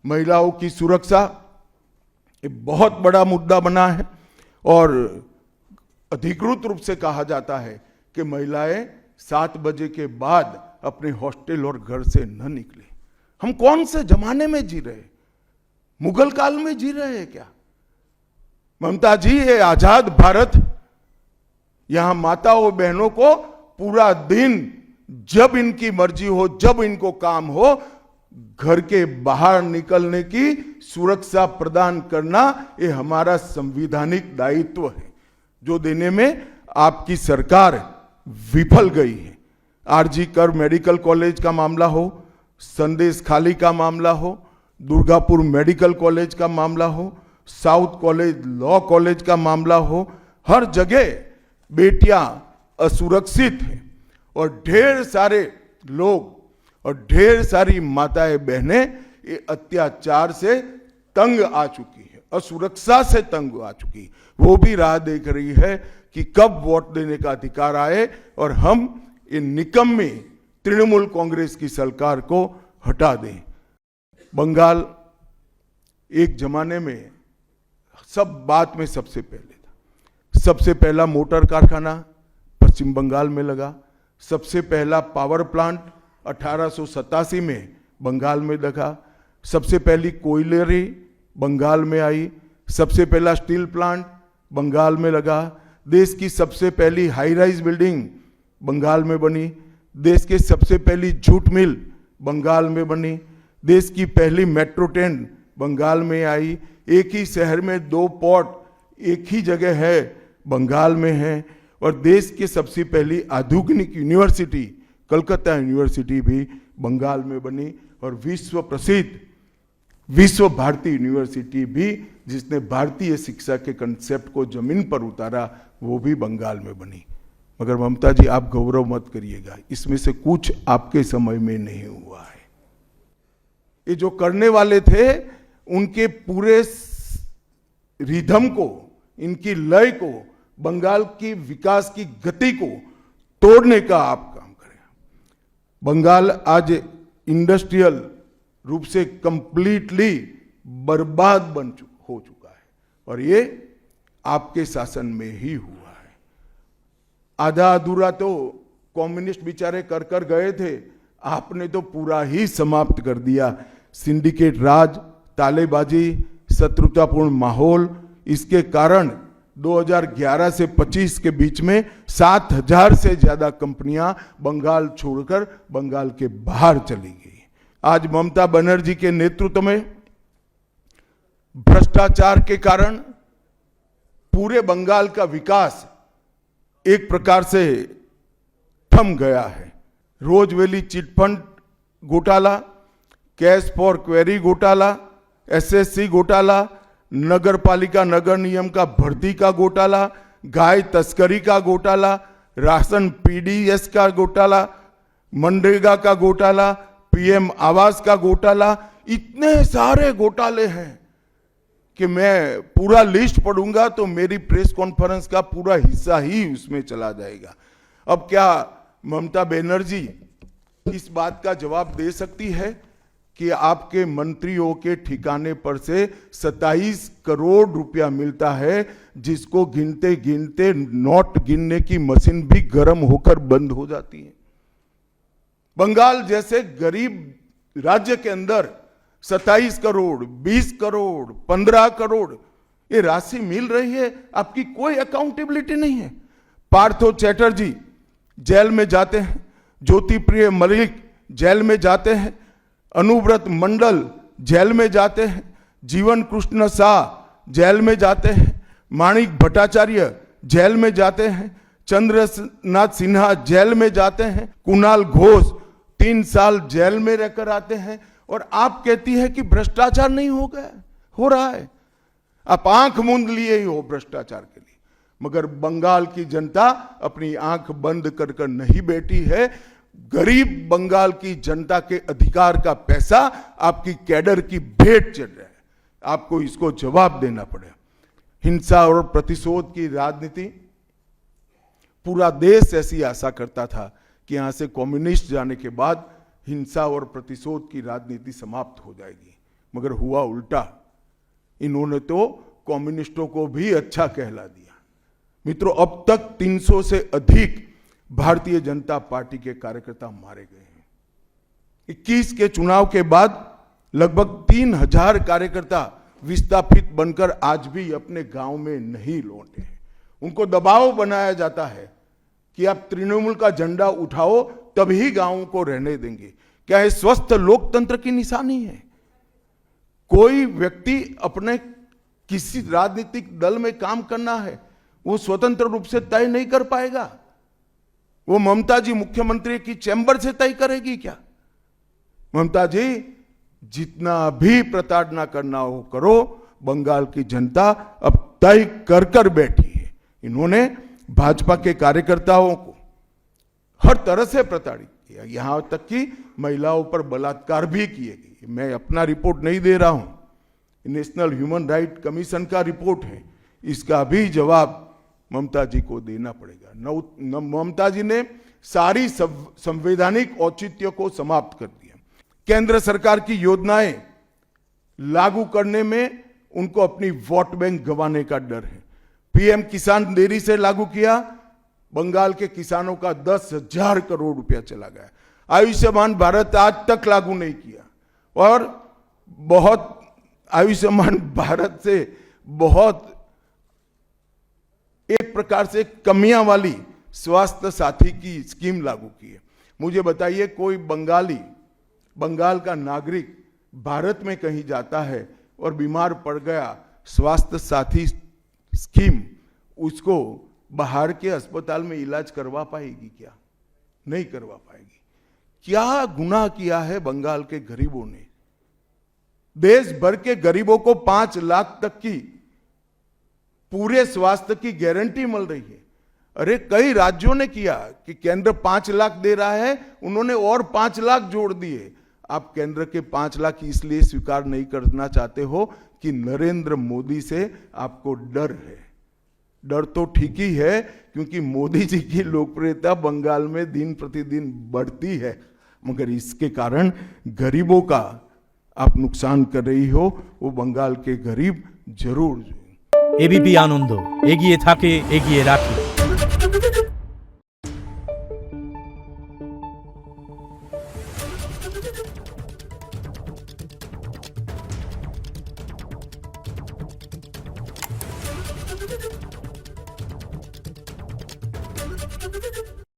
महिलाओं की सुरक्षा ये बहुत बड़ा मुद्दा बना है और अधिकृत रूप से कहा जाता है कि महिलाएं 7 बजे के बाद अपने हॉस्टल और घर से न निकले। हम कौन से जमाने में जी रहे? मुगल काल में जी रहे हैं क्या? ममता जी, ये आजाद भारत, यहां माताओं बहनों को पूरा दिन जब इनकी मर्जी हो, जब इनको काम हो, घर के बाहर निकलने की सुरक्षा प्रदान करना ये हमारा संवैधानिक दायित्व है, जो देने में आपकी सरकार विफल गई है। आरजी कर मेडिकल कॉलेज का मामला हो, संदेश खाली का मामला हो, दुर्गापुर मेडिकल कॉलेज का मामला हो, साउथ कॉलेज लॉ कॉलेज का मामला हो, हर जगह बेटियां असुरक्षित हैं और ढेर सारे लोग और ढेर सारी माताएं बहनें ये अत्याचार से तंग आ चुकी है, असुरक्षा से तंग आ चुकी। वो भी राह देख रही है कि कब वोट देने का अधिकार आए और हम इन निकम्मी तृणमूल कांग्रेस की सरकार को हटा दें। बंगाल एक जमाने में सब बात में सबसे पहले था। सबसे पहला मोटर कारखाना पश्चिम बंगाल में लगा, सबसे पहला पावर प्लांट 1887 में बंगाल में लगा, सबसे पहली कोयलरी बंगाल में आई, सबसे पहला स्टील प्लांट बंगाल में लगा, देश की सबसे पहली हाई राइज बिल्डिंग बंगाल में बनी, देश की सबसे पहली जूट मिल बंगाल में बनी, देश की पहली मेट्रो ट्रेन बंगाल में आई, एक ही शहर में 2 पोर्ट एक ही जगह है बंगाल में है, और देश की सबसे पहली आधुनिक यूनिवर्सिटी कलकत्ता यूनिवर्सिटी भी बंगाल में बनी, और विश्व प्रसिद्ध विश्व भारती यूनिवर्सिटी भी, जिसने भारतीय शिक्षा के कंसेप्ट को जमीन पर उतारा, वो भी बंगाल में बनी। मगर ममता जी, आप गौरव मत करिएगा, इसमें से कुछ आपके समय में नहीं हुआ है। ये जो करने वाले थे उनके पूरे रिदम को, इनकी लय को, बंगाल की विकास की गति को तोड़ने का आप काम करें। बंगाल आज इंडस्ट्रियल रूप से कंप्लीटली बर्बाद हो चुका है और ये आपके शासन में ही हुआ है। आधा अधूरा तो कम्युनिस्ट बेचारे कर गए थे, आपने तो पूरा ही समाप्त कर दिया। सिंडिकेट राज, तालेबाजी, शत्रुतापूर्ण माहौल, इसके कारण 2011 से 25 के बीच में 7000 से ज्यादा कंपनियां बंगाल छोड़कर बंगाल के बाहर चली गई। आज ममता बनर्जी के नेतृत्व में भ्रष्टाचार के कारण पूरे बंगाल का विकास एक प्रकार से थम गया है। रोजवेली चिटफंड घोटाला, कैश फॉर क्वेरी घोटाला, एसएससी घोटाला, नगर पालिका नगर नियम का भर्ती का घोटाला, गाय तस्करी का घोटाला, राशन पीडीएस का घोटाला, मनरेगा का घोटाला, पीएम आवास का घोटाला, इतने सारे घोटाले हैं कि मैं पूरा लिस्ट पढ़ूंगा तो मेरी प्रेस कॉन्फ्रेंस का पूरा हिस्सा ही उसमें चला जाएगा। अब क्या ममता बनर्जी इस बात का जवाब दे सकती है कि आपके मंत्रियों के ठिकाने पर से 27 करोड़ रुपया मिलता है, जिसको गिनते गिनते नोट गिनने की मशीन भी गर्म होकर बंद हो जाती है। बंगाल जैसे गरीब राज्य के अंदर 27 करोड़, 20 करोड़, 15 करोड़ ये राशि मिल रही है, आपकी कोई अकाउंटेबिलिटी नहीं है। पार्थो चैटर्जी जेल में जाते हैं, ज्योति प्रिय मलिक जेल में जाते हैं, अनुव्रत मंडल जेल में जाते हैं, जीवन कृष्ण शाह जेल में जाते हैं, माणिक भट्टाचार्य जेल में जाते हैं, चंद्रनाथ सिन्हा जेल में जाते हैं, कुणाल घोष 3 साल जेल में रहकर आते हैं, और आप कहती है कि भ्रष्टाचार नहीं हो गया, हो रहा है। आप आंख मूंद लिए ही हो भ्रष्टाचार के लिए, मगर बंगाल की जनता अपनी आंख बंद कर कर नहीं बैठी है। गरीब बंगाल की जनता के अधिकार का पैसा आपकी कैडर की भेंट चढ़ रहा है, आपको इसको जवाब देना पड़ेगा। हिंसा और प्रतिशोध की राजनीति, पूरा देश ऐसी आशा करता था कि यहां से कम्युनिस्ट जाने के बाद हिंसा और प्रतिशोध की राजनीति समाप्त हो जाएगी, मगर हुआ उल्टा। इन्होंने तो कम्युनिस्टों को भी अच्छा कहला दिया। मित्रों, अब तक 300 से अधिक भारतीय जनता पार्टी के कार्यकर्ता मारे गए हैं। 21 के चुनाव के बाद लगभग 3000 कार्यकर्ता विस्थापित बनकर आज भी अपने गांव में नहीं लौटे हैं। उनको दबाव बनाया जाता है कि आप तृणमूल का झंडा उठाओ तभी गांवों को रहने देंगे। क्या यह स्वस्थ लोकतंत्र की निशानी है? कोई व्यक्ति अपने किसी राजनीतिक दल में काम करना है, वो स्वतंत्र रूप से तय नहीं कर पाएगा? वो ममता जी मुख्यमंत्री की चैम्बर से तय करेगी क्या? ममता जी, जितना भी प्रताड़ना करना हो करो, बंगाल की जनता अब तय कर कर बैठी है। इन्होंने भाजपा के कार्यकर्ताओं को हर तरह से प्रताड़ित किया, यहां तक कि महिलाओं पर बलात्कार भी किए गए। मैं अपना रिपोर्ट नहीं दे रहा हूं, नेशनल ह्यूमन राइट कमीशन का रिपोर्ट है, इसका भी जवाब ममता जी को देना पड़ेगा। ममता जी ने सारी संवैधानिक औचित्य को समाप्त कर दिया। केंद्र सरकार की योजनाएं लागू करने में उनको अपनी वोट बैंक गंवाने का डर है। पीएम किसान देरी से लागू किया, बंगाल के किसानों का 10,000 करोड़ रुपया चला गया। आयुष्मान भारत आज तक लागू नहीं किया, और बहुत आयुष्मान भारत से बहुत एक प्रकार से कमियां वाली स्वास्थ्य साथी की स्कीम लागू की है। मुझे बताइए, कोई बंगाल का नागरिक भारत में कहीं जाता है और बीमार पड़ गया, स्वास्थ्य साथी स्कीम उसको बाहर के अस्पताल में इलाज करवा पाएगी क्या? नहीं करवा पाएगी। क्या गुनाह किया है बंगाल के गरीबों ने? देश भर के गरीबों को 5 लाख तक की पूरे स्वास्थ्य की गारंटी मिल रही है। अरे कई राज्यों ने किया कि केंद्र 5 लाख दे रहा है, उन्होंने और 5 लाख जोड़ दिए। आप केंद्र के 5 लाख इसलिए स्वीकार नहीं करना चाहते हो कि नरेंद्र मोदी से आपको डर है। डर तो ठीक ही है, क्योंकि मोदी जी की लोकप्रियता बंगाल में दिन प्रतिदिन बढ़ती है, मगर इसके कारण गरीबों का आप नुकसान कर रही हो। वो बंगाल के गरीब जरूर। एबीपी आनंद एगिए थाके एगिए राखे।